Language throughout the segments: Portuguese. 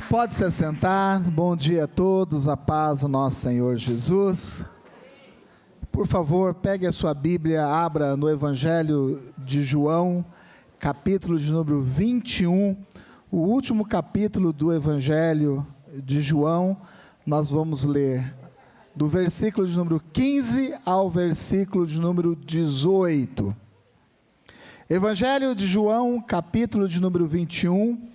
Pode se assentar. Bom dia a todos, a paz do nosso Senhor Jesus. Por favor, pegue a sua Bíblia, abra no Evangelho de João, capítulo de número 21, o último capítulo do Evangelho de João. Nós vamos ler do versículo de número 15 ao versículo de número 18. Evangelho de João, capítulo de número 21,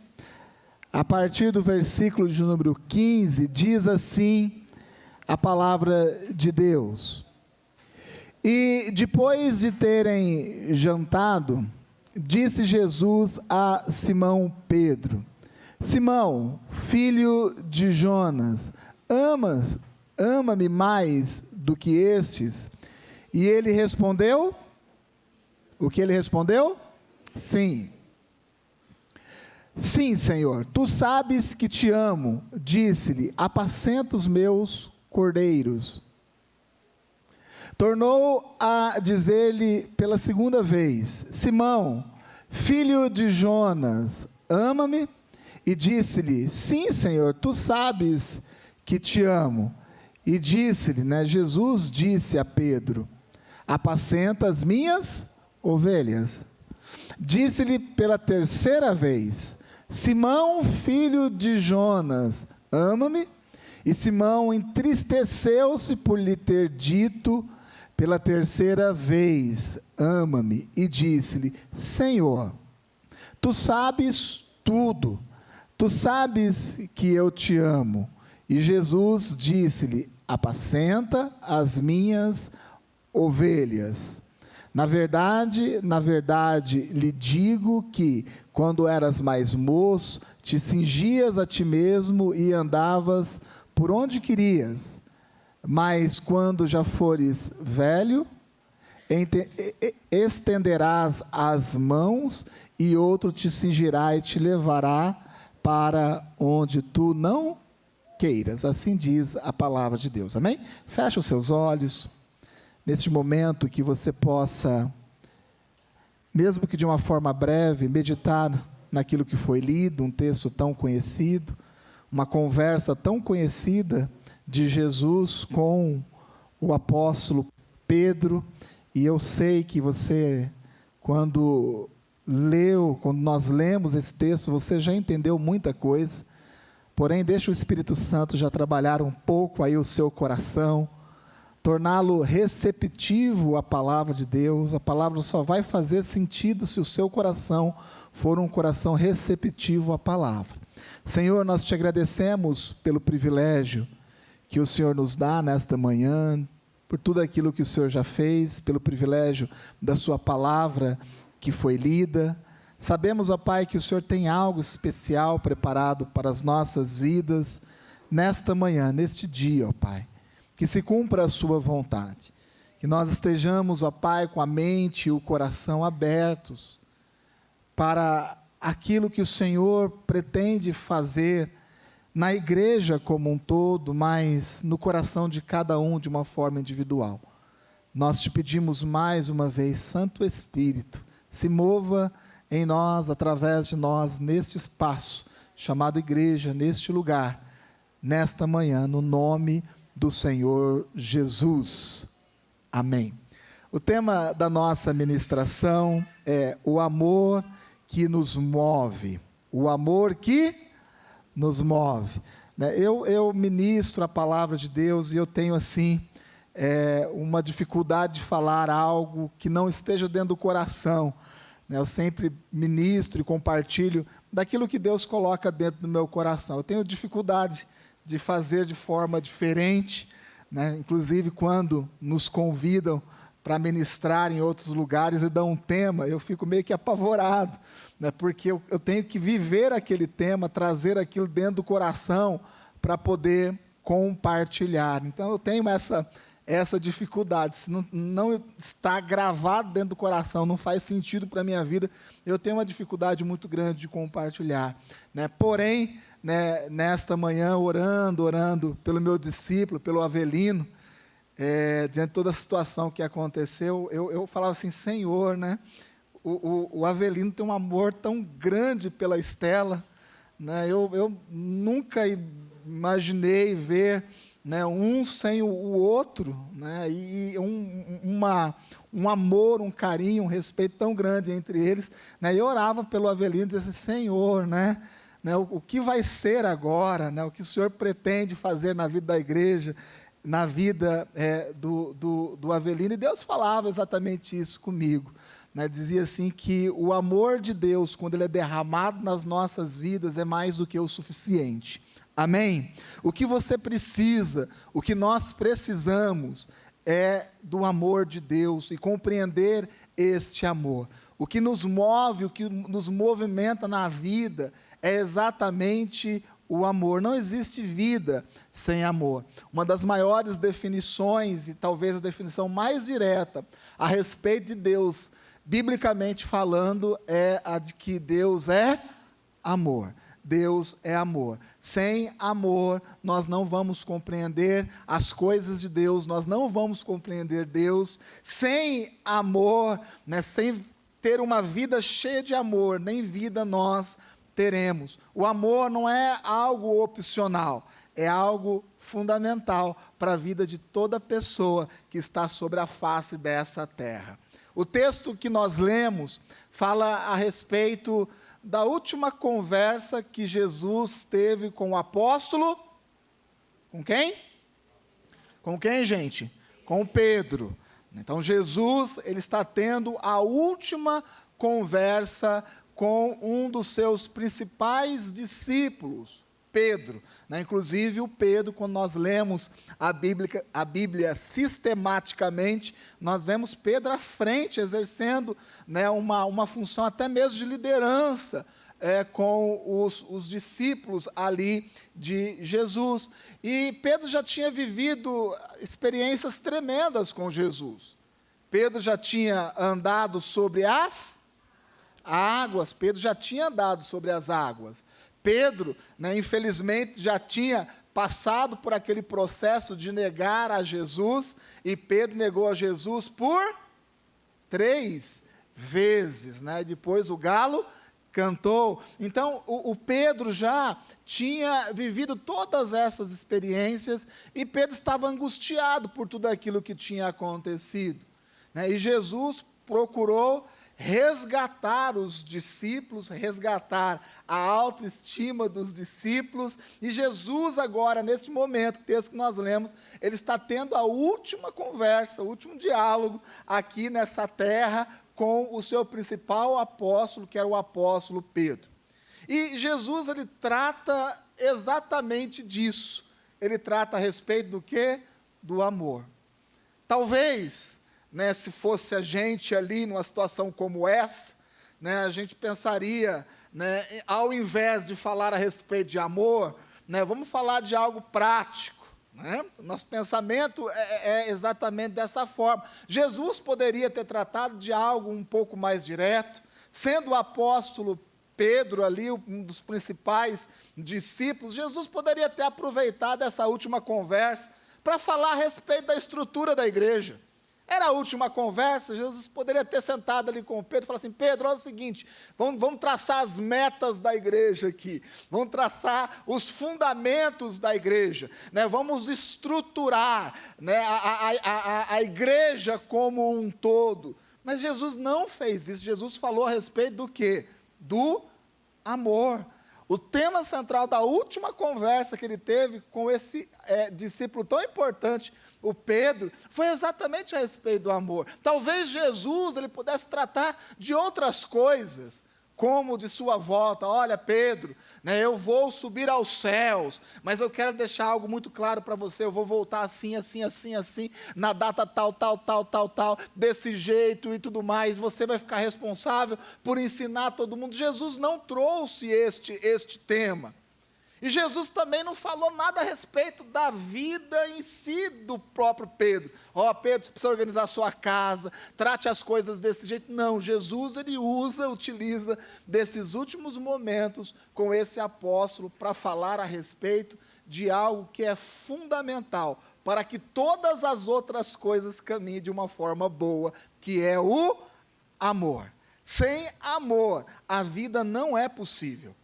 a partir do versículo de número 15, diz assim a palavra de Deus. E depois de terem jantado, disse Jesus a Simão Pedro: Simão, filho de Jonas, ama-me mais do que estes? E ele respondeu, o que ele respondeu? Sim. Sim, Senhor, tu sabes que te amo. Disse-lhe: apacenta os meus cordeiros. Tornou a dizer-lhe pela segunda vez: Simão, filho de Jonas, ama-me? E disse-lhe: sim, Senhor, tu sabes que te amo. E disse-lhe, Jesus disse a Pedro: apacenta as minhas ovelhas. Disse-lhe pela terceira vez: Simão, filho de Jonas, ama-me? E Simão entristeceu-se por lhe ter dito pela terceira vez: ama-me. E disse-lhe: Senhor, tu sabes tudo, tu sabes que eu te amo. E Jesus disse-lhe: apacenta as minhas ovelhas. Na verdade, lhe digo que, quando eras mais moço, te cingias a ti mesmo e andavas por onde querias. Mas quando já fores velho, estenderás as mãos e outro te cingirá e te levará para onde tu não queiras. Assim diz a palavra de Deus. Amém? Fecha os seus olhos. Neste momento que você possa, mesmo que de uma forma breve, meditar naquilo que foi lido, um texto tão conhecido, uma conversa tão conhecida de Jesus com o apóstolo Pedro. E eu sei que você, quando nós lemos esse texto, você já entendeu muita coisa, porém deixa o Espírito Santo já trabalhar um pouco aí o seu coração, torná-lo receptivo à palavra de Deus. A palavra só vai fazer sentido se o seu coração for um coração receptivo à palavra. Senhor, nós te agradecemos pelo privilégio que o Senhor nos dá nesta manhã, por tudo aquilo que o Senhor já fez, pelo privilégio da sua palavra que foi lida. Sabemos, ó Pai, que o Senhor tem algo especial preparado para as nossas vidas nesta manhã, neste dia, ó Pai. Que se cumpra a sua vontade, que nós estejamos, ó Pai, com a mente e o coração abertos para aquilo que o Senhor pretende fazer na igreja como um todo, mas no coração de cada um de uma forma individual. Nós te pedimos mais uma vez, Santo Espírito, se mova em nós, através de nós, neste espaço chamado igreja, neste lugar, nesta manhã, no nome do Senhor Jesus. Amém. O tema da nossa ministração é o amor que nos move. O amor que nos move. Eu ministro a palavra de Deus e eu tenho assim uma dificuldade de falar algo que não esteja dentro do coração. Eu sempre ministro e compartilho daquilo que Deus coloca dentro do meu coração. Eu tenho dificuldade de fazer de forma diferente, inclusive quando nos convidam para ministrar em outros lugares e dão um tema, eu fico meio que apavorado, porque eu tenho que viver aquele tema, trazer aquilo dentro do coração para poder compartilhar. Então eu tenho essa dificuldade. Se não está gravado dentro do coração, não faz sentido para a minha vida, eu tenho uma dificuldade muito grande de compartilhar. Porém, nesta manhã, orando pelo meu discípulo, pelo Avelino, diante de toda a situação que aconteceu, eu falava assim: Senhor, o Avelino tem um amor tão grande pela Estela, né? Eu nunca imaginei ver, né, um sem o outro, né, e um amor, um carinho, um respeito tão grande entre eles, né? Eu orava pelo Avelino e dizia assim: Senhor, né, o que vai ser agora, né, o que o Senhor pretende fazer na vida da igreja, na vida do Avelino? E Deus falava exatamente isso comigo, né? Dizia assim que o amor de Deus, quando ele é derramado nas nossas vidas, é mais do que o suficiente. Amém? O que você precisa, o que nós precisamos é do amor de Deus e compreender este amor. O que nos move, o que nos movimenta na vida é exatamente o amor. Não existe vida sem amor. Uma das maiores definições, e talvez a definição mais direta a respeito de Deus, biblicamente falando, é a de que Deus é amor. Deus é amor. Sem amor, nós não vamos compreender as coisas de Deus, nós não vamos compreender Deus. Sem amor, né, sem ter uma vida cheia de amor, nem vida nós teremos. O amor não é algo opcional, é algo fundamental para a vida de toda pessoa que está sobre a face dessa terra. O texto que nós lemos fala a respeito da última conversa que Jesus teve com o apóstolo. Com quem? Com quem, gente? Com Pedro. Então Jesus, ele está tendo a última conversa com um dos seus principais discípulos, Pedro. Inclusive o Pedro, quando nós lemos a Bíblia sistematicamente, nós vemos Pedro à frente, exercendo, né, uma função até mesmo de liderança com os discípulos ali de Jesus. E Pedro já tinha vivido experiências tremendas com Jesus. Pedro já tinha andado sobre as águas, Pedro já tinha andado sobre as águas. Pedro, né, infelizmente, já tinha passado por aquele processo de negar a Jesus, e Pedro negou a Jesus por 3 vezes, né? Depois o galo cantou. Então, o Pedro já tinha vivido todas essas experiências, e Pedro estava angustiado por tudo aquilo que tinha acontecido, né? E Jesus procurou resgatar os discípulos, resgatar a autoestima dos discípulos. E Jesus agora, neste momento, o texto que nós lemos, ele está tendo a última conversa, o último diálogo aqui nessa terra com o seu principal apóstolo, que era o apóstolo Pedro. E Jesus, ele trata exatamente disso. Ele trata a respeito do quê? Do amor. Talvez, né, se fosse a gente ali numa situação como essa, né, a gente pensaria, né, ao invés de falar a respeito de amor, né, vamos falar de algo prático, né? Nosso pensamento é exatamente dessa forma. Jesus poderia ter tratado de algo um pouco mais direto, sendo o apóstolo Pedro ali um dos principais discípulos. Jesus poderia ter aproveitado essa última conversa para falar a respeito da estrutura da igreja. Era a última conversa. Jesus poderia ter sentado ali com Pedro e falar assim: Pedro, olha o seguinte, vamos traçar as metas da igreja aqui, vamos traçar os fundamentos da igreja, né? Vamos estruturar, né, a igreja como um todo. Mas Jesus não fez isso. Jesus falou a respeito do quê? Do amor. O tema central da última conversa que ele teve com esse discípulo tão importante, o Pedro, foi exatamente a respeito do amor. Talvez Jesus ele pudesse tratar de outras coisas, como de sua volta. Olha, Pedro, né, eu vou subir aos céus, mas eu quero deixar algo muito claro para você. Eu vou voltar assim, assim, assim, assim, na data tal, desse jeito e tudo mais. Você vai ficar responsável por ensinar todo mundo. Jesus não trouxe este tema. E Jesus também não falou nada a respeito da vida em si do próprio Pedro. Pedro, você precisa organizar a sua casa, trate as coisas desse jeito. Não, Jesus, ele utiliza desses últimos momentos com esse apóstolo para falar a respeito de algo que é fundamental para que todas as outras coisas caminhem de uma forma boa, que é o amor. Sem amor, a vida não é possível.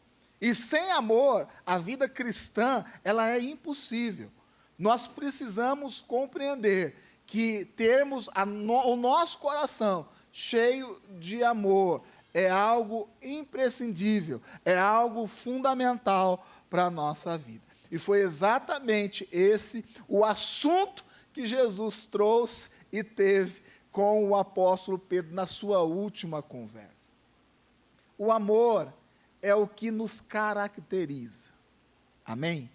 E sem amor, a vida cristã, ela é impossível. Nós precisamos compreender que termos o nosso coração cheio de amor é algo imprescindível, é algo fundamental para a nossa vida. E foi exatamente esse o assunto que Jesus trouxe e teve com o apóstolo Pedro na sua última conversa. O amor é o que nos caracteriza. Amém?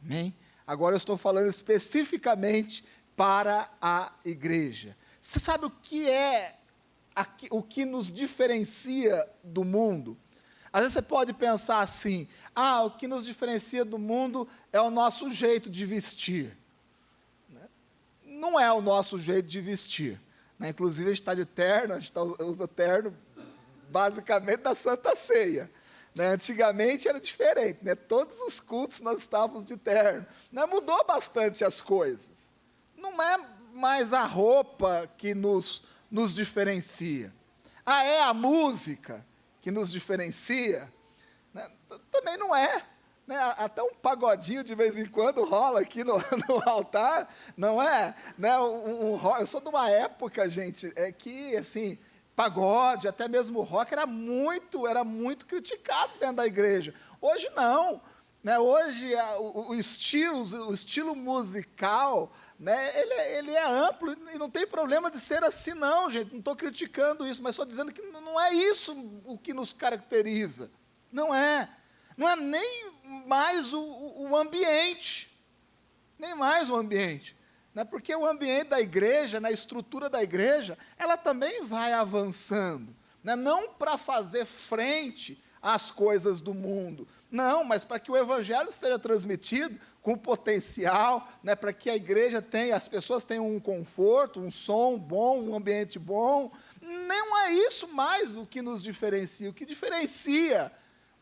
Amém? Agora eu estou falando especificamente para a igreja. Você sabe o que é o que nos diferencia do mundo? Às vezes você pode pensar assim, o que nos diferencia do mundo é o nosso jeito de vestir. Não é o nosso jeito de vestir. Inclusive, a gente está de terno, a gente usa terno basicamente da Santa Ceia. Antigamente era diferente, todos os cultos nós estávamos de terno. Mudou bastante as coisas. Não é mais a roupa que nos diferencia. É a música que nos diferencia? Também não é. Até um pagodinho de vez em quando rola aqui no altar, não é? Eu sou de uma época, gente, que, assim, pagode, até mesmo rock, era muito criticado dentro da igreja. Hoje não. Hoje o estilo musical, ele é amplo e não tem problema de ser assim não, gente. Não estou criticando isso, mas só dizendo que não é isso o que nos caracteriza. Não é nem mais o ambiente, nem mais o ambiente. Porque o ambiente da igreja, na estrutura da igreja, ela também vai avançando. Não para fazer frente às coisas do mundo, não, mas para que o evangelho seja transmitido com potencial, para que a igreja tenha, as pessoas tenham um conforto, um som bom, um ambiente bom. Não é isso mais o que nos diferencia. O que diferencia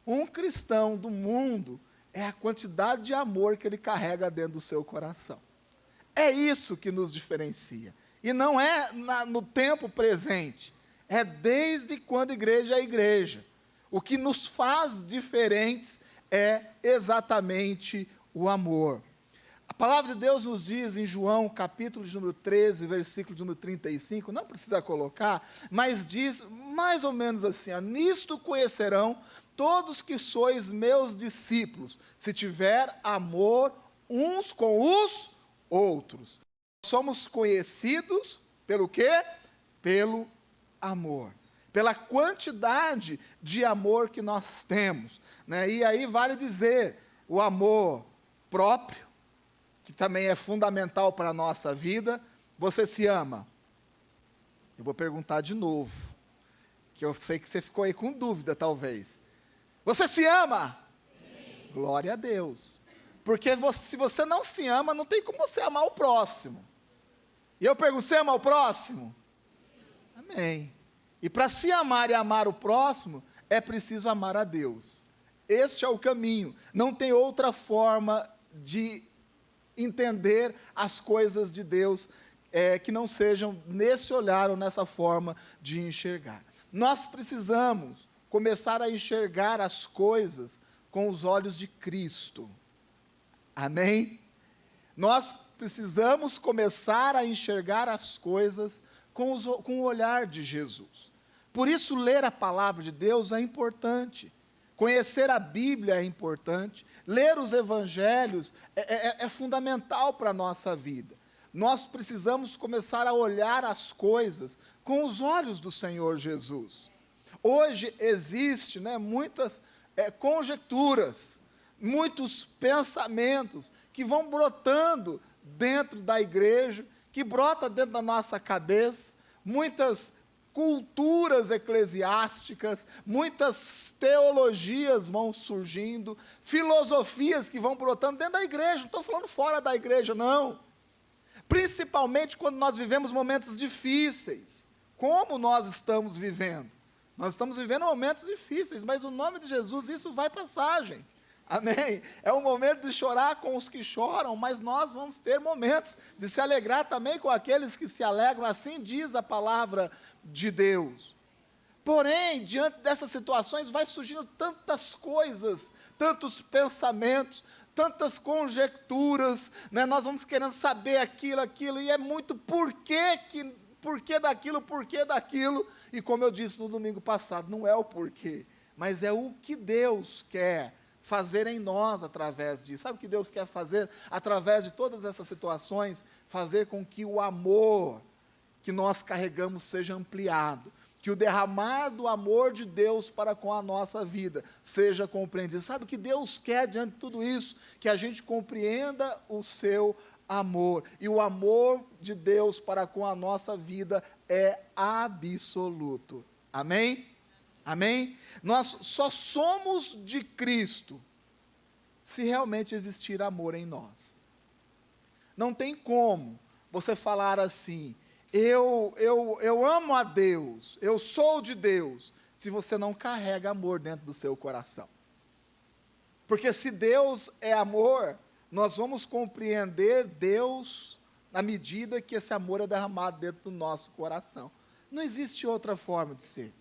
um cristão do mundo é a quantidade de amor que ele carrega dentro do seu coração. É isso que nos diferencia. E não é no tempo presente. É desde quando a igreja é igreja. O que nos faz diferentes é exatamente o amor. A palavra de Deus nos diz em João, capítulo de número 13, versículo de número 35, não precisa colocar, mas diz mais ou menos assim, nisto conhecerão todos que sois meus discípulos, se tiver amor uns com os outros. Somos conhecidos pelo quê? Pelo amor. Pela quantidade de amor que nós temos. E aí vale dizer, o amor próprio, que também é fundamental para a nossa vida. Você se ama? Eu vou perguntar de novo, que eu sei que você ficou aí com dúvida, talvez. Você se ama? Sim. Glória a Deus. Porque se você não se ama, não tem como você amar o próximo. E eu pergunto, você ama o próximo? Amém. E para se amar e amar o próximo, é preciso amar a Deus. Este é o caminho. Não tem outra forma de entender as coisas de Deus que não sejam nesse olhar ou nessa forma de enxergar. Nós precisamos começar a enxergar as coisas com os olhos de Cristo. Amém? Nós precisamos começar a enxergar as coisas com o olhar de Jesus. Por isso, ler a palavra de Deus é importante. Conhecer a Bíblia é importante. Ler os evangelhos é fundamental para a nossa vida. Nós precisamos começar a olhar as coisas com os olhos do Senhor Jesus. Hoje existe muitas conjecturas, muitos pensamentos que vão brotando dentro da igreja, que brota dentro da nossa cabeça, muitas culturas eclesiásticas, muitas teologias vão surgindo, filosofias que vão brotando dentro da igreja, não estou falando fora da igreja, não. Principalmente quando nós vivemos momentos difíceis, como nós estamos vivendo. Nós estamos vivendo momentos difíceis, mas o nome de Jesus, isso vai passar, gente. Amém? É um momento de chorar com os que choram, mas nós vamos ter momentos de se alegrar também com aqueles que se alegram, assim diz a palavra de Deus. Porém, diante dessas situações, vai surgindo tantas coisas, tantos pensamentos, tantas conjecturas, né? Nós vamos querendo saber aquilo, e é muito porquê daquilo, e como eu disse no domingo passado, não é o porquê, mas é o que Deus quer fazer em nós através disso. Sabe o que Deus quer fazer através de todas essas situações? Fazer com que o amor que nós carregamos seja ampliado, que o derramar do amor de Deus para com a nossa vida seja compreendido. Sabe o que Deus quer diante de tudo isso? Que a gente compreenda o seu amor, e o amor de Deus para com a nossa vida é absoluto. Amém? Amém? Nós só somos de Cristo se realmente existir amor em nós. Não tem como você falar assim, eu amo a Deus, eu sou de Deus, se você não carrega amor dentro do seu coração. Porque se Deus é amor, nós vamos compreender Deus na medida que esse amor é derramado dentro do nosso coração. Não existe outra forma de ser.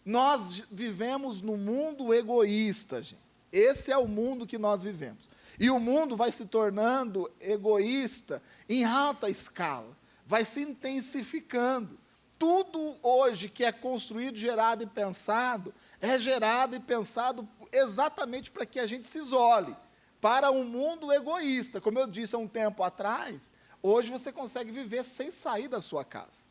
Nós vivemos num mundo egoísta, gente. Esse é o mundo que nós vivemos. E o mundo vai se tornando egoísta em alta escala, vai se intensificando. Tudo hoje que é construído, gerado e pensado, é gerado e pensado exatamente para que a gente se isole, para um mundo egoísta. Como eu disse há um tempo atrás, hoje você consegue viver sem sair da sua casa.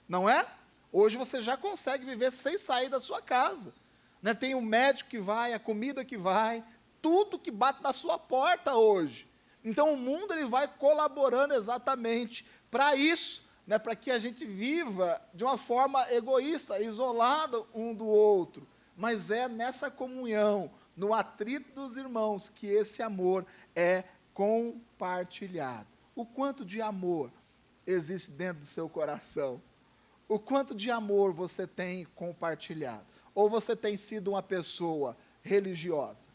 Não é? Hoje você já consegue viver sem sair da sua casa. Né? Tem o médico que vai, a comida que vai, tudo que bate na sua porta hoje. Então o mundo ele vai colaborando exatamente para isso, né? Para que a gente viva de uma forma egoísta, isolado um do outro. Mas é nessa comunhão, no atrito dos irmãos, que esse amor é compartilhado. O quanto de amor existe dentro do seu coração? O quanto de amor você tem compartilhado? Ou você tem sido uma pessoa religiosa?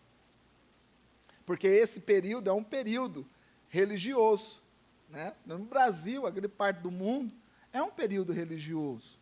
Porque esse período é um período religioso, né? No Brasil, a grande parte do mundo, é um período religioso.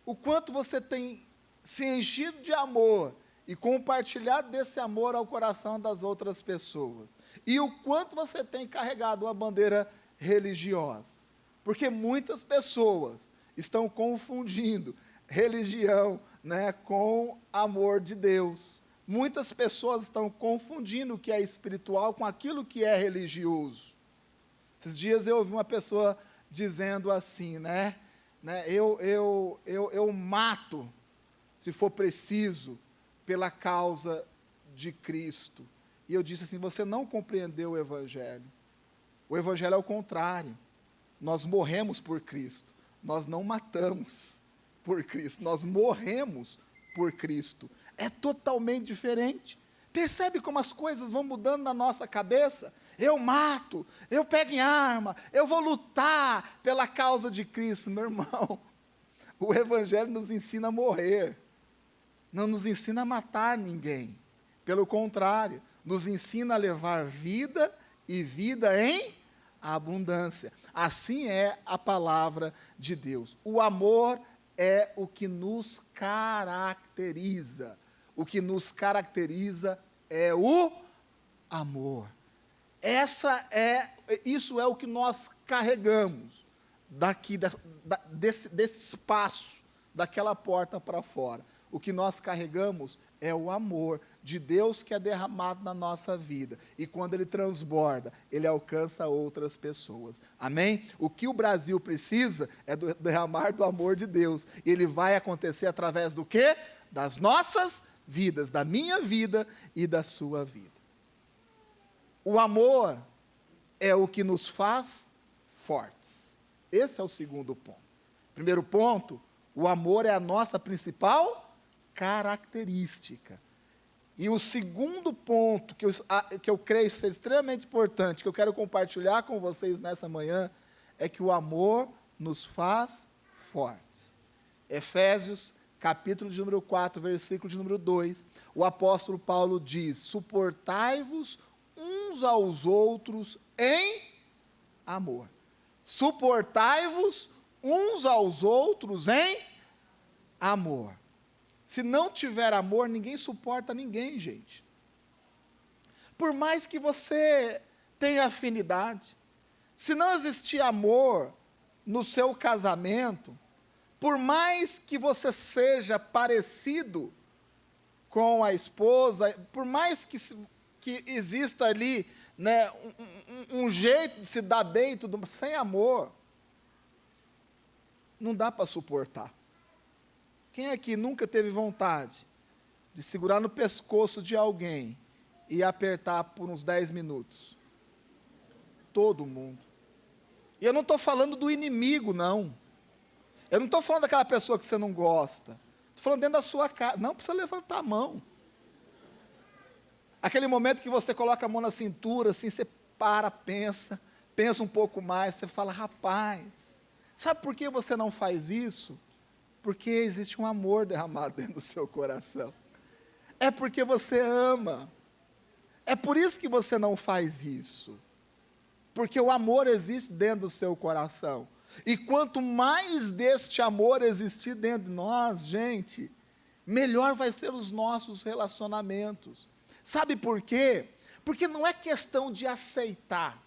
O quanto você tem se enchido de amor e compartilhado desse amor ao coração das outras pessoas. E o quanto você tem carregado uma bandeira religiosa. Porque muitas pessoas estão confundindo religião, né, com amor de Deus. Muitas pessoas estão confundindo o que é espiritual com aquilo que é religioso. Esses dias eu ouvi uma pessoa dizendo assim, eu mato, se for preciso, pela causa de Cristo. E eu disse assim, você não compreendeu o Evangelho. O Evangelho é o contrário. Nós morremos por Cristo. Nós não matamos por Cristo. Nós morremos por Cristo. É totalmente diferente. Percebe como as coisas vão mudando na nossa cabeça? Eu mato, eu pego em arma, eu vou lutar pela causa de Cristo. Meu irmão, o Evangelho nos ensina a morrer. Não nos ensina a matar ninguém. Pelo contrário, nos ensina a levar vida e vida em abundância. Assim é a palavra de Deus. O amor é o que nos caracteriza. O que nos caracteriza é o amor. Isso é o que nós carregamos desse espaço, daquela porta para fora. O que nós carregamos é o amor de Deus que é derramado na nossa vida. E quando ele transborda, ele alcança outras pessoas. Amém? O que o Brasil precisa é do derramar do amor de Deus. E ele vai acontecer através do quê? Das nossas vidas, da minha vida e da sua vida. O amor é o que nos faz fortes. Esse é o segundo ponto. Primeiro ponto, o amor é a nossa principal característica. E o segundo ponto, que eu creio ser extremamente importante, que eu quero compartilhar com vocês nessa manhã, é que o amor nos faz fortes. Efésios, capítulo de número 4, versículo de número 2, o apóstolo Paulo diz, suportai-vos uns aos outros em amor. Suportai-vos uns aos outros em amor. Se não tiver amor, ninguém suporta ninguém, gente. Por mais que você tenha afinidade, se não existir amor no seu casamento, por mais que você seja parecido com a esposa, por mais que exista ali, né, um jeito de se dar bem, tudo, sem amor, não dá para suportar. Quem aqui nunca teve vontade de segurar no pescoço de alguém e apertar por uns 10 minutos? Todo mundo. E eu não estou falando do inimigo, não. Eu não estou falando daquela pessoa que você não gosta. Estou falando dentro da sua casa. Não precisa levantar a mão. Aquele momento que você coloca a mão na cintura, assim, você pensa um pouco mais, você fala, rapaz, sabe por que você não faz isso? Porque existe um amor derramado dentro do seu coração. É porque você ama. É por isso que você não faz isso. Porque o amor existe dentro do seu coração. E quanto mais deste amor existir dentro de nós, gente, melhor vai ser os nossos relacionamentos. Sabe por quê? Porque não é questão de aceitar.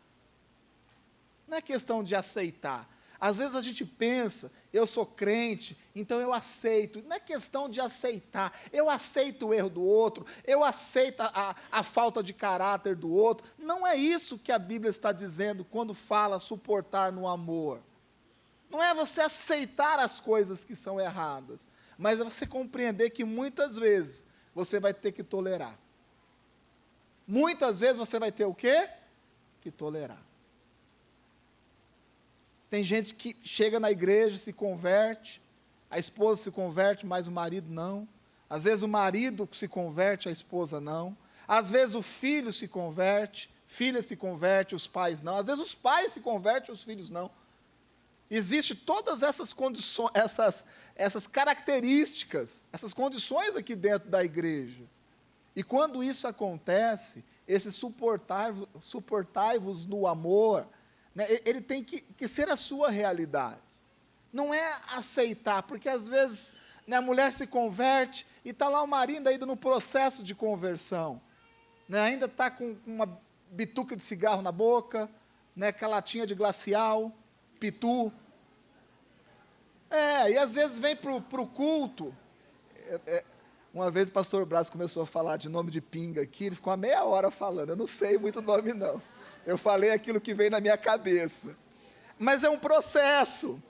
Não é questão de aceitar. Às vezes a gente pensa, eu sou crente, então eu aceito. Não é questão de aceitar. Eu aceito o erro do outro, eu aceito a falta de caráter do outro. Não é isso que a Bíblia está dizendo quando fala suportar no amor. Não é você aceitar as coisas que são erradas, mas é você compreender que muitas vezes você vai ter que tolerar. Muitas vezes você vai ter o quê? Que tolerar. Tem gente que chega na igreja, se converte, a esposa se converte, mas o marido não. Às vezes o marido se converte, a esposa não. Às vezes o filho se converte, filha se converte, os pais não. Às vezes os pais se convertem, os filhos não. Existem todas essas condições, essas características, essas condições aqui dentro da igreja. E quando isso acontece, esse suportai-vos no amor, né, ele tem que ser a sua realidade. Não é aceitar, porque às vezes, né, a mulher se converte e está lá o marido ainda no processo de conversão. Né, ainda está com uma bituca de cigarro na boca, né, com a latinha de glacial, pitu. E às vezes vem para o culto. Uma vez o pastor Brás começou a falar de nome de pinga aqui, ele ficou uma meia hora falando, eu não sei muito nome não. Eu falei aquilo que veio na minha cabeça. Mas é um processo.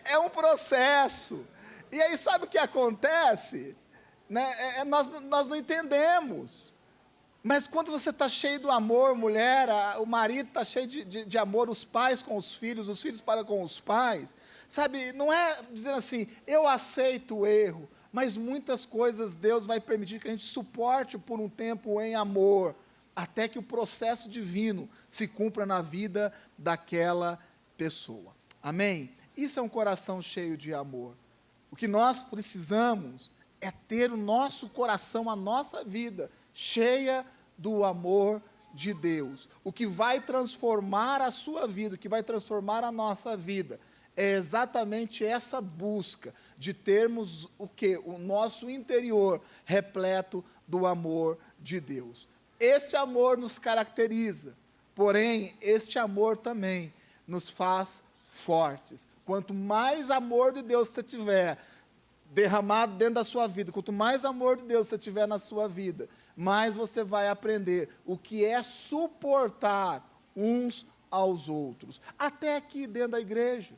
É um processo. E aí sabe o que acontece? Né? Nós não entendemos. Mas quando você está cheio do amor, mulher, o marido está cheio de amor, os pais com os filhos para com os pais, sabe, não é dizendo assim, eu aceito o erro, mas muitas coisas Deus vai permitir que a gente suporte por um tempo em amor, até que o processo divino se cumpra na vida daquela pessoa. Amém? Isso é um coração cheio de amor. O que nós precisamos é ter o nosso coração, a nossa vida, cheia do amor de Deus. O que vai transformar a sua vida, o que vai transformar a nossa vida, é exatamente essa busca de termos o quê? O nosso interior repleto do amor de Deus. Esse amor nos caracteriza, porém, este amor também nos faz fortes. Quanto mais amor de Deus você tiver derramado dentro da sua vida, quanto mais amor de Deus você tiver na sua vida, mais você vai aprender o que é suportar uns aos outros. Até aqui dentro da igreja.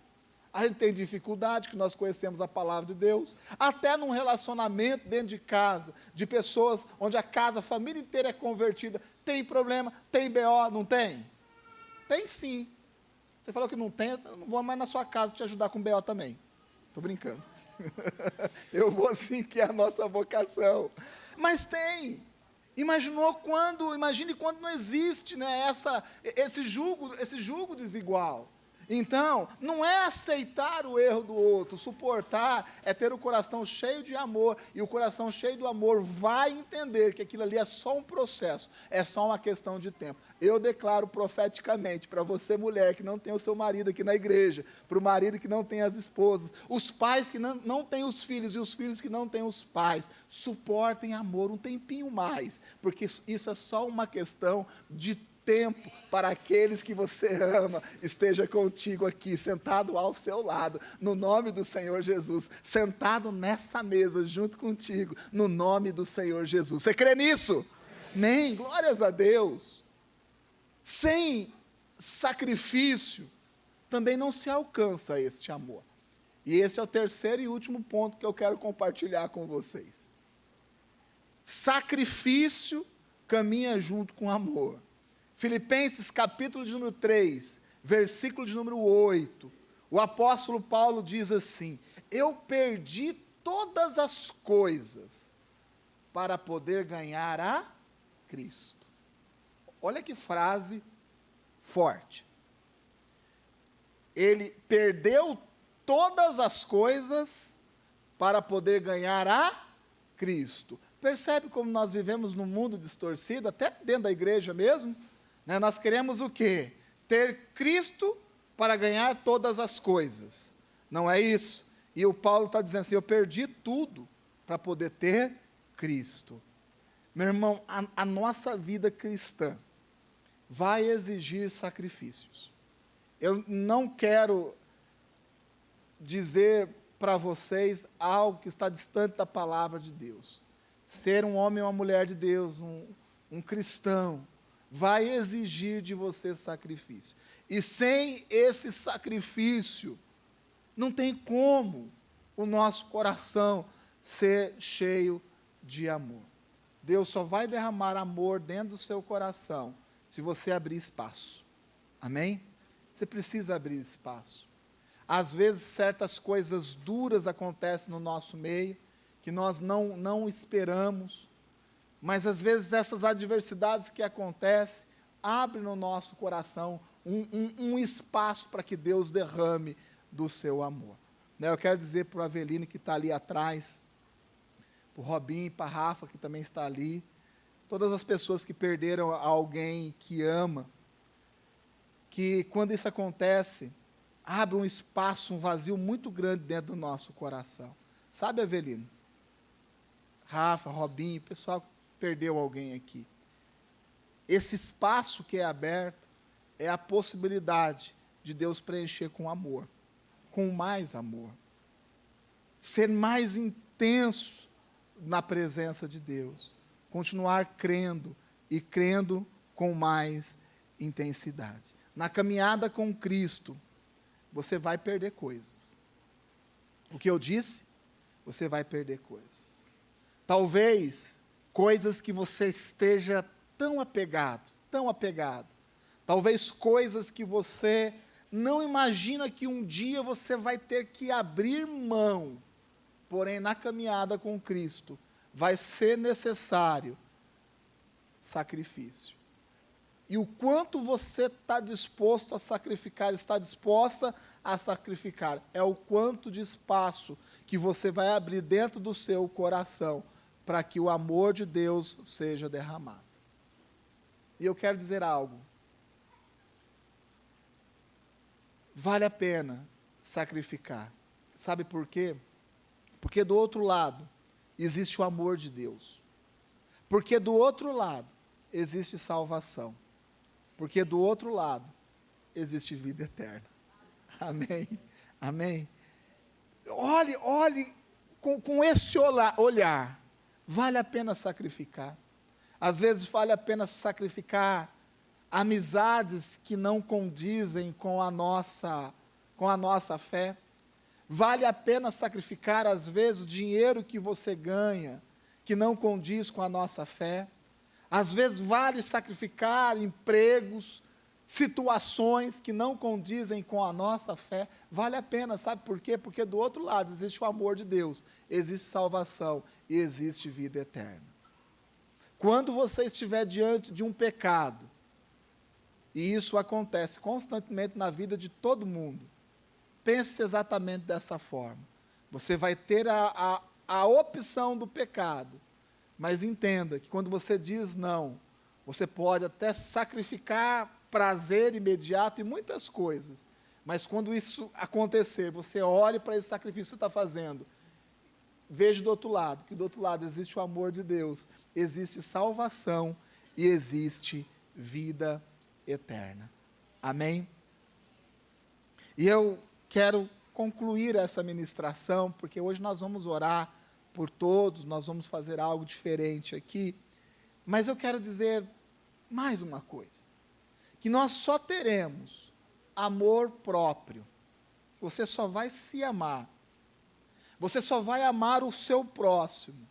A gente tem dificuldade, que nós conhecemos a palavra de Deus, até num relacionamento dentro de casa, de pessoas onde a casa, a família inteira é convertida. Tem problema, tem BO, não tem? Tem sim. Você falou que não tem, eu não vou mais na sua casa te ajudar com BO também. Estou brincando. Eu vou sim, que é a nossa vocação. Mas tem. Imagine quando não existe, né, esse jugo desigual. Então, não é aceitar o erro do outro, suportar, é ter o coração cheio de amor, e o coração cheio do amor vai entender que aquilo ali é só um processo, é só uma questão de tempo. Eu declaro profeticamente para você, mulher, que não tem o seu marido aqui na igreja, para o marido que não tem as esposas, os pais que não têm os filhos, e os filhos que não têm os pais, suportem amor um tempinho mais, porque isso é só uma questão de tempo para aqueles que você ama, esteja contigo aqui, sentado ao seu lado, no nome do Senhor Jesus, sentado nessa mesa junto contigo, no nome do Senhor Jesus. Você crê nisso? Amém? Glórias a Deus. Sem sacrifício, também não se alcança este amor. E esse é o terceiro e último ponto que eu quero compartilhar com vocês. Sacrifício caminha junto com amor. Filipenses capítulo de número 3, versículo de número 8, o apóstolo Paulo diz assim: eu perdi todas as coisas para poder ganhar a Cristo. Olha que frase forte. Ele perdeu todas as coisas para poder ganhar a Cristo. Percebe como nós vivemos num mundo distorcido, até dentro da igreja mesmo? Nós queremos o quê? Ter Cristo para ganhar todas as coisas. Não é isso? E o Paulo está dizendo assim: eu perdi tudo para poder ter Cristo. Meu irmão, a nossa vida cristã vai exigir sacrifícios. Eu não quero dizer para vocês algo que está distante da palavra de Deus. Ser um homem ou uma mulher de Deus, um cristão, vai exigir de você sacrifício. E sem esse sacrifício, não tem como o nosso coração ser cheio de amor. Deus só vai derramar amor dentro do seu coração se você abrir espaço. Amém? Você precisa abrir espaço. Às vezes, certas coisas duras acontecem no nosso meio, que nós não esperamos, mas às vezes essas adversidades que acontecem, abrem no nosso coração um espaço para que Deus derrame do seu amor. Eu quero dizer para o Avelino que está ali atrás, para o Robinho e para a Rafa que também está ali, todas as pessoas que perderam alguém que ama, que quando isso acontece, abre um espaço, um vazio muito grande dentro do nosso coração. Sabe, Avelino? Rafa, Robinho, pessoal que perdeu alguém aqui. Esse espaço que é aberto é a possibilidade de Deus preencher com amor, com mais amor. Ser mais intenso na presença de Deus. Continuar crendo e crendo com mais intensidade. Na caminhada com Cristo, você vai perder coisas. O que eu disse? Você vai perder coisas. Talvez coisas que você esteja tão apegado. Talvez coisas que você não imagina que um dia você vai ter que abrir mão. Porém, na caminhada com Cristo, vai ser necessário sacrifício. E o quanto você está disposto a sacrificar, está disposta a sacrificar, é o quanto de espaço que você vai abrir dentro do seu coração para que o amor de Deus seja derramado. E eu quero dizer algo. Vale a pena sacrificar. Sabe por quê? Porque do outro lado existe o amor de Deus. Porque do outro lado existe salvação. Porque do outro lado existe vida eterna. Amém? Amém? Olhe com esse olhar. Vale a pena sacrificar. Às vezes vale a pena sacrificar amizades que não condizem com a nossa fé. Vale a pena sacrificar, às vezes, o dinheiro que você ganha, que não condiz com a nossa fé. Às vezes vale sacrificar empregos, situações que não condizem com a nossa fé. Vale a pena, sabe por quê? Porque do outro lado existe o amor de Deus, existe salvação e existe vida eterna. Quando você estiver diante de um pecado, E isso acontece constantemente na vida de todo mundo. Pense exatamente dessa forma. Você vai ter a opção do pecado, mas entenda que quando você diz não, você pode até sacrificar prazer imediato e muitas coisas, mas quando isso acontecer, você olhe para esse sacrifício que você está fazendo, veja do outro lado, que do outro lado existe o amor de Deus, existe salvação e existe vida eterna. Amém? E eu quero concluir essa ministração, porque hoje nós vamos orar por todos, nós vamos fazer algo diferente aqui, mas eu quero dizer mais uma coisa, que nós só teremos amor próprio, você só vai se amar, você só vai amar o seu próximo,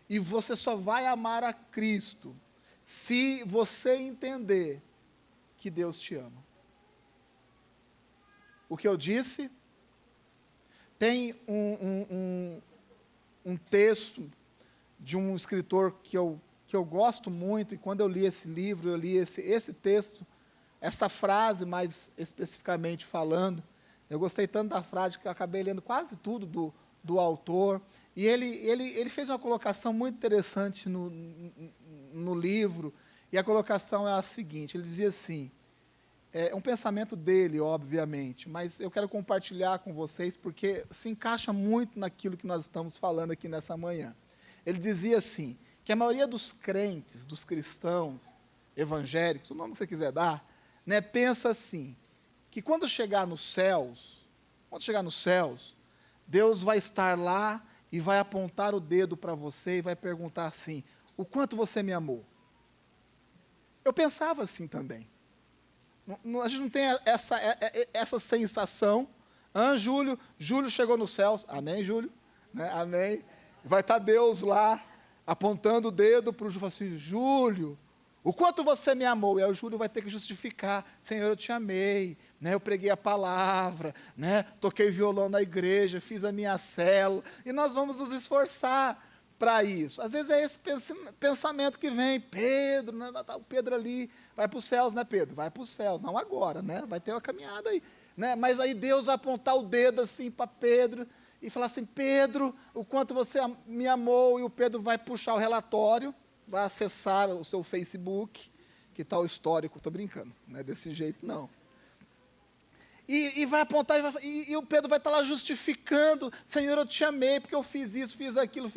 e você só vai amar a Cristo, se você entender que Deus te ama. O que eu disse, tem um texto de um escritor que eu gosto muito, e quando eu li esse livro, eu li esse texto, essa frase mais especificamente falando, eu gostei tanto da frase que eu acabei lendo quase tudo do autor, e ele fez uma colocação muito interessante no livro, e a colocação é a seguinte, ele dizia assim, é um pensamento dele, obviamente, mas eu quero compartilhar com vocês, porque se encaixa muito naquilo que nós estamos falando aqui nessa manhã. Ele dizia assim, que a maioria dos crentes, dos cristãos, evangélicos, o nome que você quiser dar, né, pensa assim, que quando chegar nos céus, Deus vai estar lá e vai apontar o dedo para você e vai perguntar assim, o quanto você me amou? Eu pensava assim também. A gente não tem essa sensação. Júlio chegou nos céus. Amém, Júlio? Né? Amém. Vai estar Deus lá, apontando o dedo para o Júlio, falando assim, Júlio, o quanto você me amou? E aí o Júlio vai ter que justificar, Senhor, eu te amei, né? Eu preguei a palavra, né? Toquei violão na igreja, fiz a minha célula, e nós vamos nos esforçar para isso. Às vezes é esse pensamento que vem, Pedro, né? O Pedro ali, vai para os céus, né, Pedro? Vai para os céus, não agora, né? Vai ter uma caminhada aí, né? Mas aí Deus vai apontar o dedo assim para Pedro e falar assim, Pedro, o quanto você me amou, e o Pedro vai puxar o relatório, vai acessar o seu Facebook, que está o histórico, estou brincando, não é desse jeito não. E vai apontar, e o Pedro vai estar lá justificando, Senhor, eu te amei, porque eu fiz isso, fiz aquilo.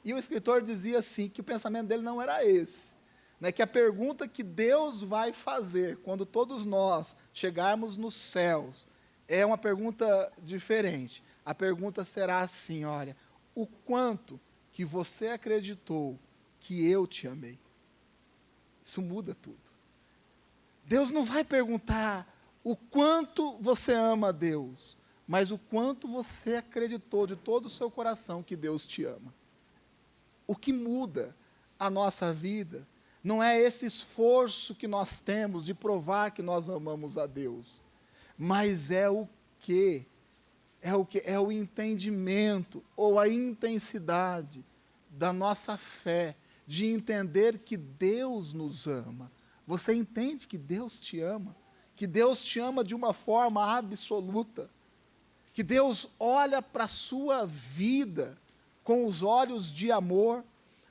E o escritor dizia assim, que o pensamento dele não era esse, né, que a pergunta que Deus vai fazer, quando todos nós chegarmos nos céus, é uma pergunta diferente. A pergunta será assim, olha, o quanto que você acreditou que eu te amei? Isso muda tudo. Deus não vai perguntar o quanto você ama a Deus, mas o quanto você acreditou de todo o seu coração que Deus te ama. O que muda a nossa vida não é esse esforço que nós temos de provar que nós amamos a Deus, mas é o que? É o entendimento ou a intensidade da nossa fé, de entender que Deus nos ama. Você entende que Deus te ama? Que Deus te ama de uma forma absoluta, que Deus olha para a sua vida com os olhos de amor.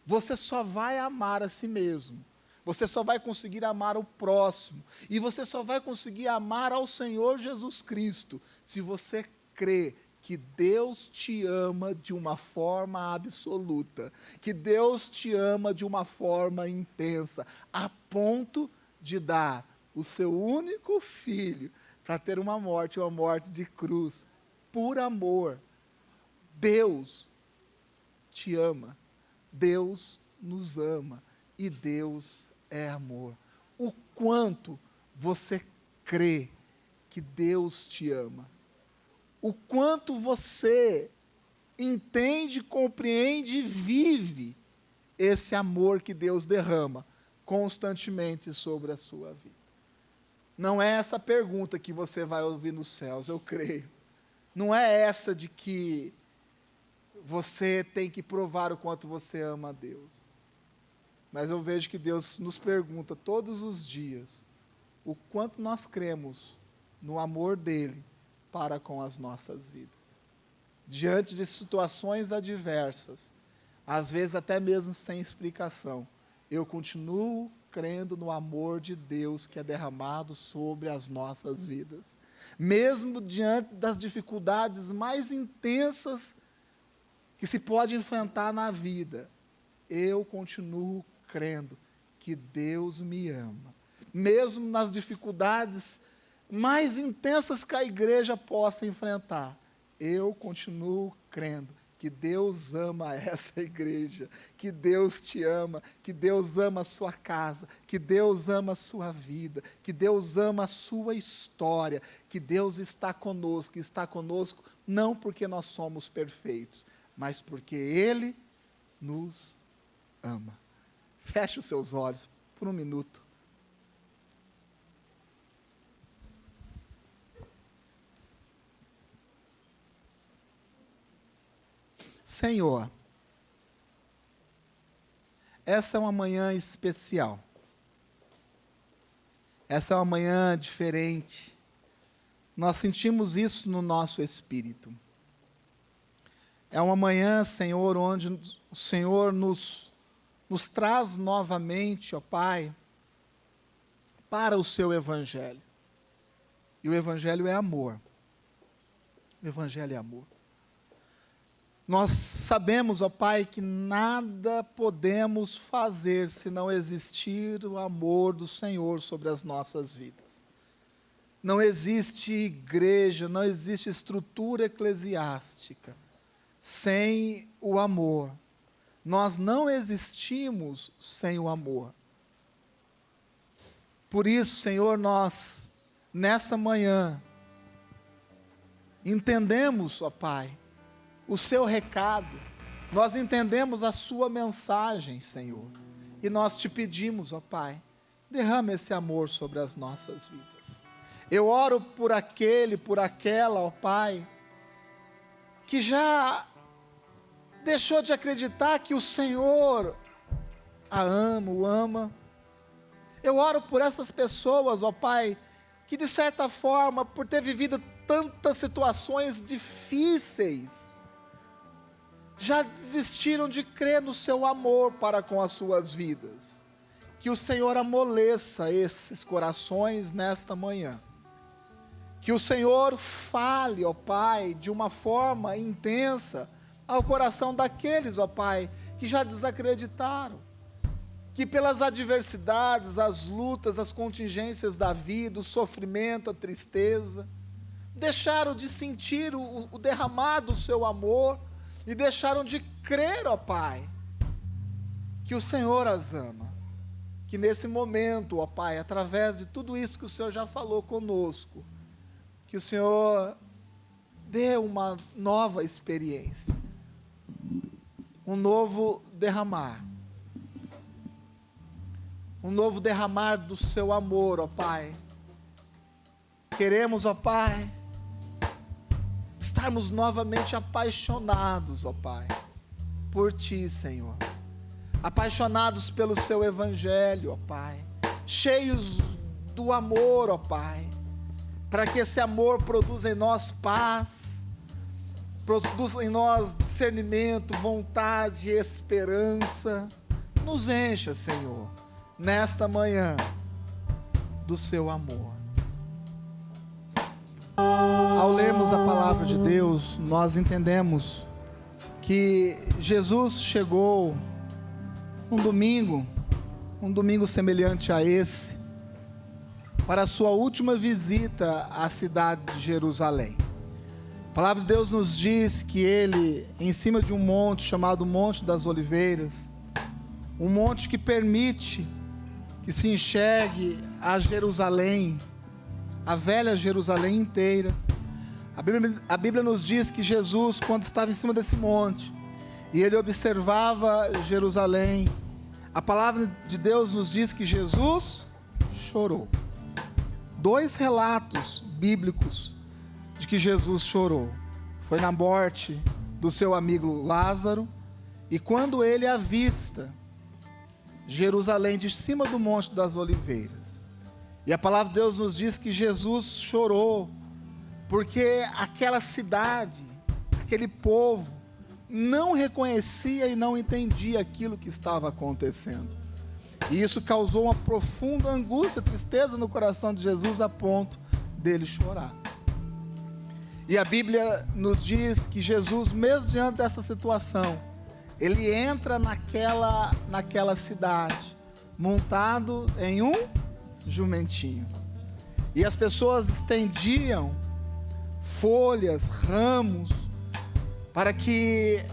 Você só vai amar a si mesmo, você só vai conseguir amar o próximo, e você só vai conseguir amar ao Senhor Jesus Cristo, se você crê que Deus te ama de uma forma absoluta, que Deus te ama de uma forma intensa, a ponto de dar o seu único filho para ter uma morte de cruz, por amor. Deus te ama, Deus nos ama, e Deus é amor. O quanto você crê que Deus te ama, o quanto você entende, compreende e vive esse amor que Deus derrama constantemente sobre a sua vida. Não é essa pergunta que você vai ouvir nos céus, eu creio. Não é essa de que você tem que provar o quanto você ama a Deus. Mas eu vejo que Deus nos pergunta todos os dias, o quanto nós cremos no amor dele para com as nossas vidas. Diante de situações adversas, às vezes até mesmo sem explicação, eu continuo crendo no amor de Deus que é derramado sobre as nossas vidas. Mesmo diante das dificuldades mais intensas que se pode enfrentar na vida, eu continuo crendo que Deus me ama. Mesmo nas dificuldades mais intensas que a igreja possa enfrentar, eu continuo crendo que Deus ama essa igreja, que Deus te ama, que Deus ama a sua casa, que Deus ama a sua vida, que Deus ama a sua história, que Deus está conosco não porque nós somos perfeitos, mas porque Ele nos ama. Feche os seus olhos por um minuto. Senhor, essa é uma manhã especial. Essa é uma manhã diferente. Nós sentimos isso no nosso espírito. É uma manhã, Senhor, onde o Senhor nos traz novamente, ó Pai, para o seu Evangelho. E o Evangelho é amor. O Evangelho é amor. Nós sabemos, ó Pai, que nada podemos fazer se não existir o amor do Senhor sobre as nossas vidas. Não existe igreja, não existe estrutura eclesiástica sem o amor. Nós não existimos sem o amor. Por isso, Senhor, nós, nessa manhã, entendemos, ó Pai, o seu recado, nós entendemos a sua mensagem, Senhor, e nós te pedimos, ó Pai, derrama esse amor sobre as nossas vidas. Eu oro por aquele, por aquela, ó Pai, que já deixou de acreditar que o Senhor a ama, o ama. Eu oro por essas pessoas, ó Pai, que de certa forma, por ter vivido tantas situações difíceis, já desistiram de crer no seu amor para com as suas vidas. Que o Senhor amoleça esses corações nesta manhã. Que o Senhor fale, ó Pai, de uma forma intensa ao coração daqueles, ó Pai, que já desacreditaram. Que pelas adversidades, as lutas, as contingências da vida, o sofrimento, a tristeza, deixaram de sentir o derramado do seu amor, e deixaram de crer, ó Pai, que o Senhor as ama. Que nesse momento, ó Pai, através de tudo isso que o Senhor já falou conosco, que o Senhor dê uma nova experiência, um novo derramar do seu amor, ó Pai. Queremos, ó Pai, estarmos novamente apaixonados, ó Pai, por Ti, Senhor. Apaixonados pelo Seu Evangelho, ó Pai. Cheios do amor, ó Pai. Para que esse amor produza em nós paz, produza em nós discernimento, vontade, esperança. Nos encha, Senhor, nesta manhã, do Seu amor. Ao lermos a palavra de Deus, nós entendemos que Jesus chegou um domingo semelhante a esse, para a sua última visita à cidade de Jerusalém. A palavra de Deus nos diz que ele, em cima de um monte chamado Monte das Oliveiras, um monte que permite que se enxergue a Jerusalém, a velha Jerusalém inteira. A Bíblia nos diz que Jesus, quando estava em cima desse monte, e ele observava Jerusalém, a palavra de Deus nos diz que Jesus chorou. 2 relatos bíblicos de que Jesus chorou. Foi na morte do seu amigo Lázaro, e quando ele avista Jerusalém de cima do Monte das Oliveiras. E a palavra de Deus nos diz que Jesus chorou, porque aquela cidade, aquele povo, não reconhecia e não entendia aquilo que estava acontecendo. E isso causou uma profunda angústia, tristeza no coração de Jesus, a ponto dele chorar. E a Bíblia nos diz que Jesus, mesmo diante dessa situação, ele entra naquela cidade, montado em um jumentinho. E as pessoas estendiam folhas, ramos, para que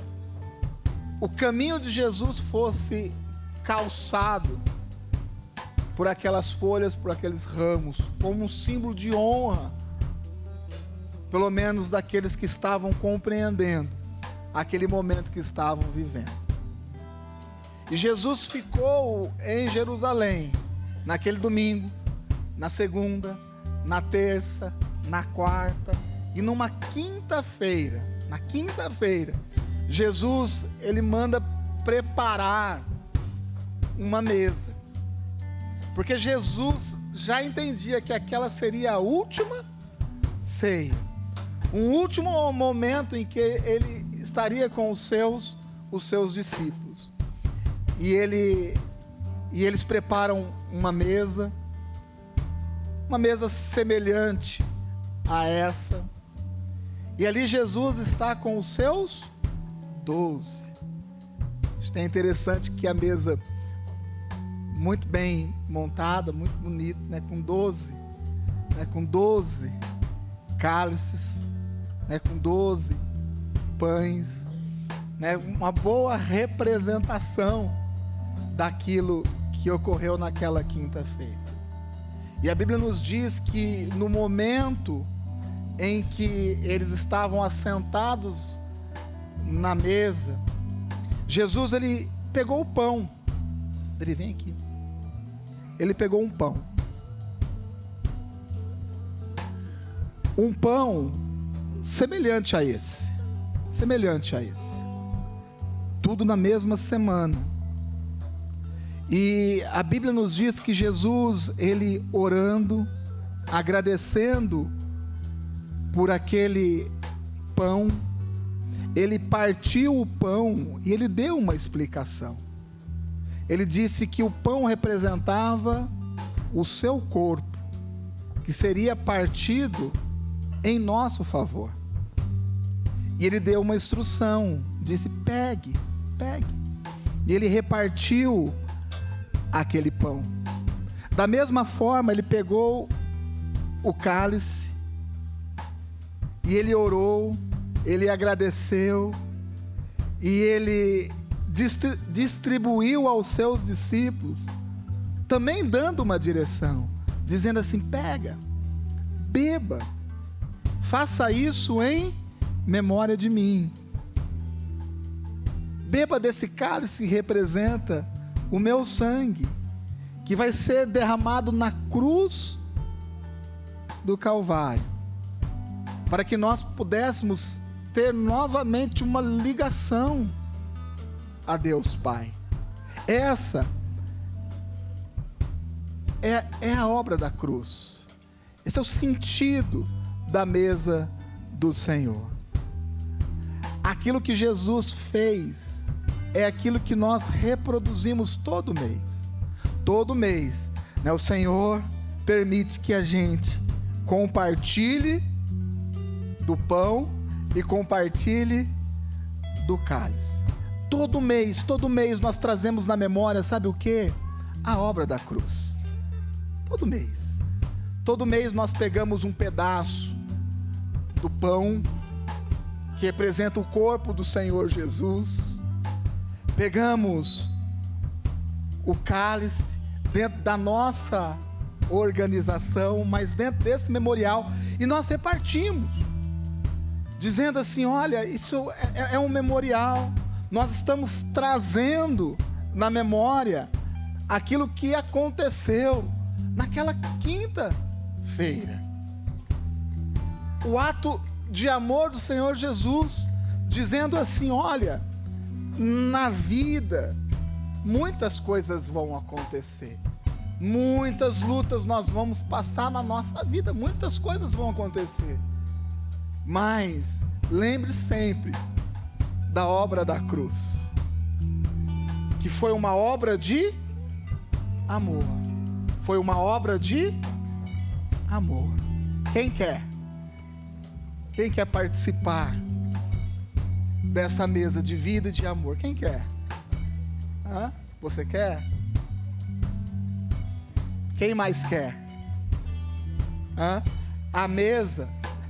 o caminho de Jesus fosse calçado por aquelas folhas, por aqueles ramos, como um símbolo de honra, pelo menos daqueles que estavam compreendendo aquele momento que estavam vivendo. E Jesus ficou em Jerusalém, naquele domingo, na segunda, na terça, na quarta e numa quinta-feira. Na quinta-feira, Jesus, ele manda preparar uma mesa, porque Jesus já entendia que aquela seria a última ceia, um último momento em que ele estaria com os seus discípulos. E eles preparam uma mesa semelhante a essa. E ali Jesus está com os seus 12. Isso é interessante que a mesa, muito bem montada, muito bonita, né? Com 12 cálices, né? Com 12 pães, né? Uma boa representação daquilo que ocorreu naquela quinta-feira. E a Bíblia nos diz que no momento em que eles estavam assentados na mesa, Jesus, ele pegou o pão. Ele vem aqui. Ele pegou um pão. Um pão semelhante a esse. Tudo na mesma semana. E a Bíblia nos diz que Jesus, ele orando, agradecendo por aquele pão, ele partiu o pão e ele deu uma explicação. Ele disse que o pão representava o seu corpo, que seria partido em nosso favor. E ele deu uma instrução, disse: pegue. E ele repartiu aquele pão. Da mesma forma, ele pegou o cálice e ele orou, ele agradeceu e ele distribuiu aos seus discípulos, também dando uma direção, dizendo assim: pega, beba, faça isso em memória de mim. Beba desse cálice que representa o meu sangue, que vai ser derramado na cruz do Calvário, para que nós pudéssemos ter novamente uma ligação a Deus Pai. Essa é a obra da cruz. Esse é o sentido da mesa do Senhor. Aquilo que Jesus fez é aquilo que nós reproduzimos todo mês. Todo mês, né? O Senhor permite que a gente compartilhe do pão e compartilhe do cálice. Todo mês nós trazemos na memória, sabe o quê? A obra da cruz. Todo mês nós pegamos um pedaço do pão, que representa o corpo do Senhor Jesus. Pegamos o cálice dentro da nossa organização, mas dentro desse memorial, e nós repartimos, dizendo assim: olha, isso é um memorial. Nós estamos trazendo na memória aquilo que aconteceu naquela quinta-feira. O ato de amor do Senhor Jesus, dizendo assim: olha, na vida muitas coisas vão acontecer, Muitas lutas nós vamos passar na nossa vida, muitas coisas vão acontecer. Mas lembre sempre da obra da cruz, que foi uma obra de amor. Foi uma obra de amor. Quem quer? Quem quer participar dessa mesa de vida e de amor? Quem quer? Você quer? Quem mais quer? A mesa,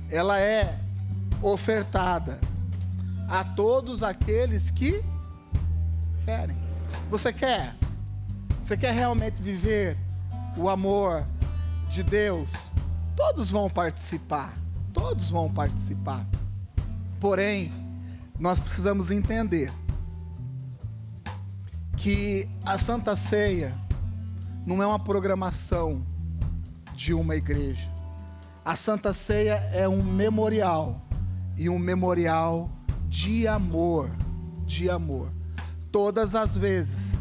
ela é ofertada a todos aqueles que querem. Você quer? Você quer realmente viver o amor de Deus? Todos vão participar. Todos vão participar. Porém, nós precisamos entender que a Santa Ceia não é uma programação de uma igreja. A Santa Ceia é um memorial, e um memorial de amor, de amor. Todas as vezes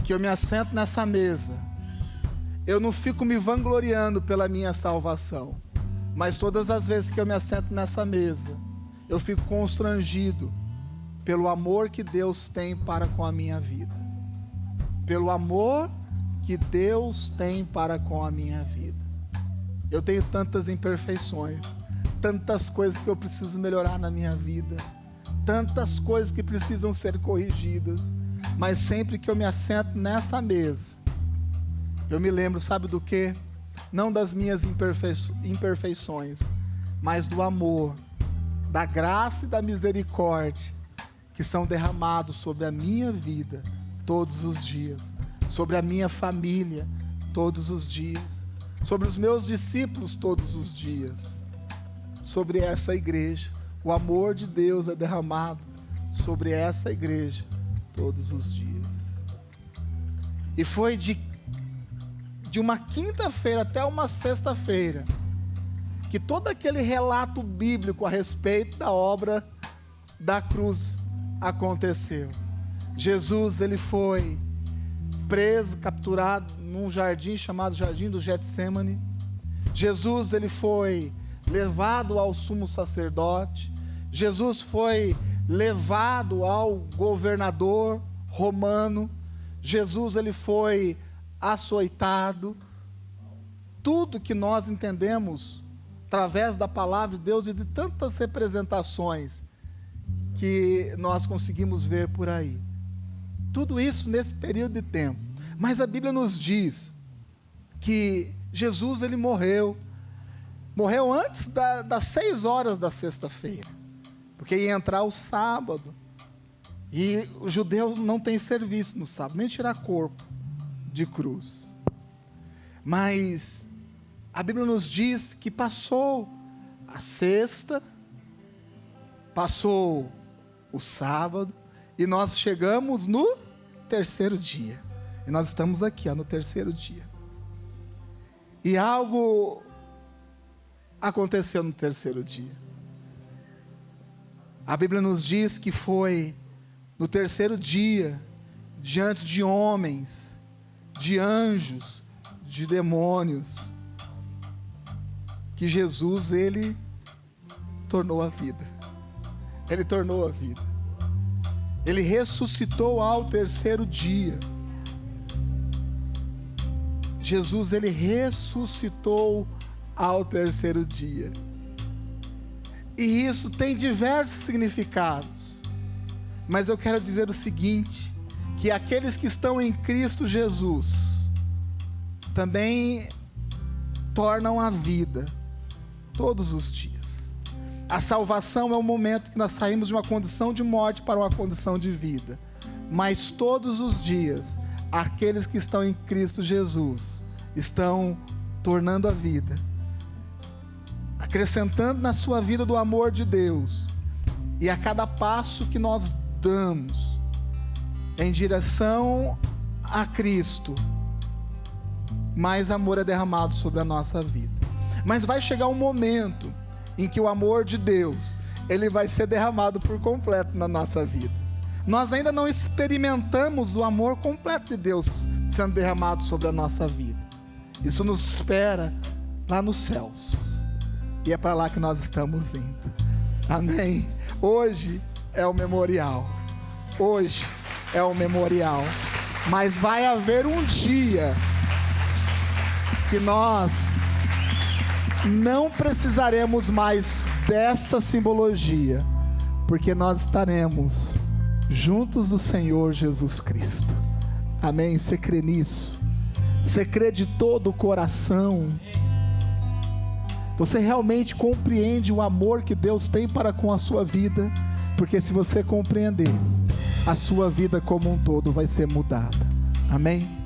que eu me assento nessa mesa, eu não fico me vangloriando pela minha salvação, mas todas as vezes que eu me assento nessa mesa, eu fico constrangido pelo amor que Deus tem para com a minha vida. Pelo amor que Deus tem para com a minha vida. Eu tenho tantas imperfeições, tantas coisas que eu preciso melhorar na minha vida, tantas coisas que precisam ser corrigidas, mas sempre que eu me assento nessa mesa, eu me lembro, sabe do quê? Não das minhas imperfeições, mas do amor, da graça e da misericórdia que são derramados sobre a minha vida todos os dias, sobre a minha família todos os dias, sobre os meus discípulos todos os dias, sobre essa igreja. O amor de Deus é derramado sobre essa igreja todos os dias. E foi de uma quinta-feira até uma sexta-feira que todo aquele relato bíblico a respeito da obra da cruz aconteceu. Jesus, ele foi preso, capturado num jardim chamado Jardim do Getsêmani. Jesus, ele foi levado ao sumo sacerdote. Jesus foi levado ao governador romano. Jesus, ele foi açoitado. Tudo que nós entendemos através da palavra de Deus e de tantas representações que nós conseguimos ver por aí. Tudo isso nesse período de tempo. Mas a Bíblia nos diz que Jesus, ele morreu antes das 6 horas da sexta-feira, porque ia entrar o sábado, e o judeu não tem serviço no sábado, nem tirar corpo de cruz. Mas a Bíblia nos diz que passou a sexta, passou o sábado, e nós chegamos no terceiro dia. E nós estamos aqui, no terceiro dia. E algo aconteceu no terceiro dia. A Bíblia nos diz que foi no terceiro dia, diante de homens, de anjos, de demônios, que Jesus, ele tornou a vida. Ele tornou a vida. Ele ressuscitou ao terceiro dia. Jesus, ele ressuscitou ao terceiro dia. E isso tem diversos significados. Mas eu quero dizer o seguinte, que aqueles que estão em Cristo Jesus também tornam a vida todos os dias. A salvação é o momento que nós saímos de uma condição de morte para uma condição de vida. Mas todos os dias, aqueles que estão em Cristo Jesus estão tornando a vida, acrescentando na sua vida do amor de Deus. E a cada passo que nós damos em direção a Cristo, mais amor é derramado sobre a nossa vida. Mas vai chegar um momento em que o amor de Deus, ele vai ser derramado por completo na nossa vida. Nós ainda não experimentamos o amor completo de Deus sendo derramado sobre a nossa vida. Isso nos espera lá nos céus. E é para lá que nós estamos indo. Amém? Hoje é o memorial. Hoje é o memorial. Mas vai haver um dia que nós não precisaremos mais dessa simbologia, porque nós estaremos juntos do Senhor Jesus Cristo. Amém? Você crê nisso? Você crê de todo o coração? Você realmente compreende o amor que Deus tem para com a sua vida? Porque se você compreender, a sua vida como um todo vai ser mudada. Amém?